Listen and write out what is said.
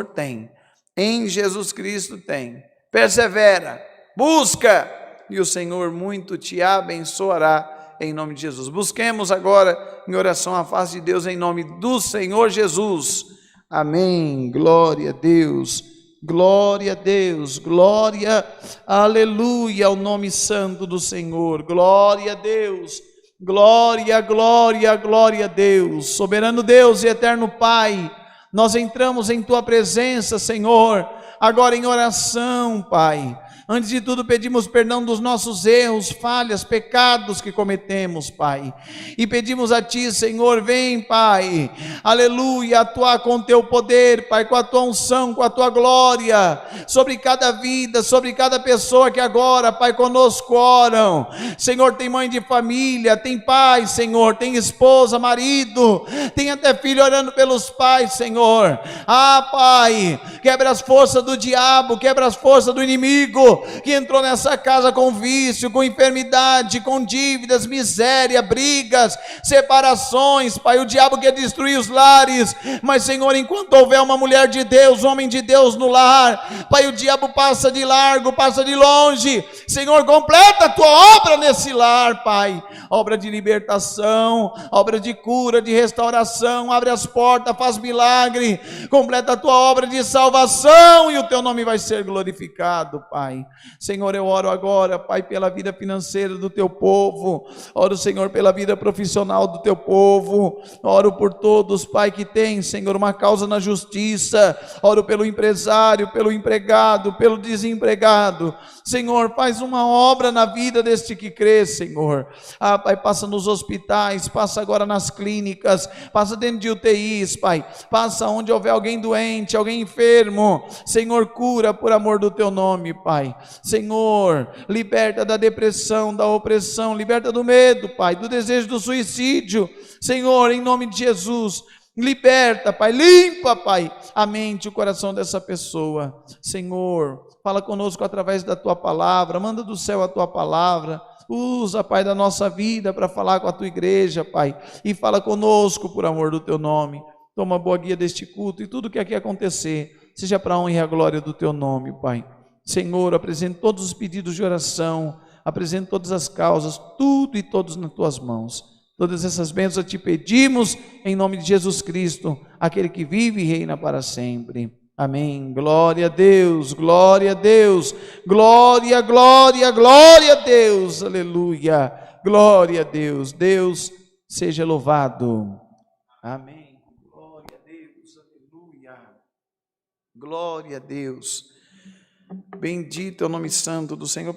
tem. Em Jesus Cristo tem. Persevera, busca, e o Senhor muito te abençoará em nome de Jesus. Busquemos agora em oração a face de Deus em nome do Senhor Jesus. Amém. Glória a Deus. Glória a Deus. Glória, aleluia ao nome santo do Senhor. Glória a Deus. Glória, glória, glória a Deus. Soberano Deus e eterno Pai, nós entramos em Tua presença, Senhor, agora em oração, Pai. Antes de tudo, pedimos perdão dos nossos erros, falhas, pecados que cometemos, Pai. E pedimos a Ti, Senhor, vem, Pai, aleluia, atuar com Teu poder, Pai, com a Tua unção, com a Tua glória, sobre cada vida, sobre cada pessoa que agora, Pai, conosco oram. Senhor, tem mãe de família, tem pai, Senhor, tem esposa, marido, tem até filho orando pelos pais, Senhor. Ah, Pai, quebra as forças do diabo, quebra as forças do inimigo, que entrou nessa casa com vício, com enfermidade, com dívidas, miséria, brigas, separações, Pai. O diabo quer destruir os lares, mas, Senhor, enquanto houver uma mulher de Deus, um homem de Deus no lar, Pai, o diabo passa de largo, passa de longe. Senhor, completa a Tua obra nesse lar, Pai, obra de libertação, obra de cura, de restauração. Abre as portas, faz milagre, completa a Tua obra de salvação, e o Teu nome vai ser glorificado, Pai. Senhor, eu oro agora, Pai, pela vida financeira do Teu povo, oro, Senhor, pela vida profissional do Teu povo, oro por todos, Pai, que tem, Senhor, uma causa na justiça, oro pelo empresário, pelo empregado, pelo desempregado. Senhor, faz uma obra na vida deste que crê, Senhor. Ah, Pai, passa nos hospitais, passa agora nas clínicas, passa dentro de UTIs, Pai, passa onde houver alguém doente, alguém enfermo. Senhor, cura por amor do Teu nome, Pai. Senhor, liberta da depressão, da opressão, liberta do medo, Pai, do desejo do suicídio. Senhor, em nome de Jesus, liberta, Pai, limpa, Pai, a mente, o coração dessa pessoa. Senhor, fala conosco através da Tua palavra, manda do céu a Tua palavra, usa, Pai, da nossa vida para falar com a Tua igreja, Pai, e fala conosco por amor do Teu nome. Toma boa guia deste culto, e tudo que aqui acontecer, seja para a honra e a glória do Teu nome, Pai. Senhor, apresento todos os pedidos de oração, apresento todas as causas, tudo e todos nas Tuas mãos. Todas essas bênçãos te pedimos em nome de Jesus Cristo, aquele que vive e reina para sempre. Amém. Glória a Deus, glória a Deus, glória, glória, glória a Deus, aleluia, glória a Deus. Deus seja louvado. Amém. Glória a Deus, aleluia, glória a Deus. Bendito é o nome santo do Senhor.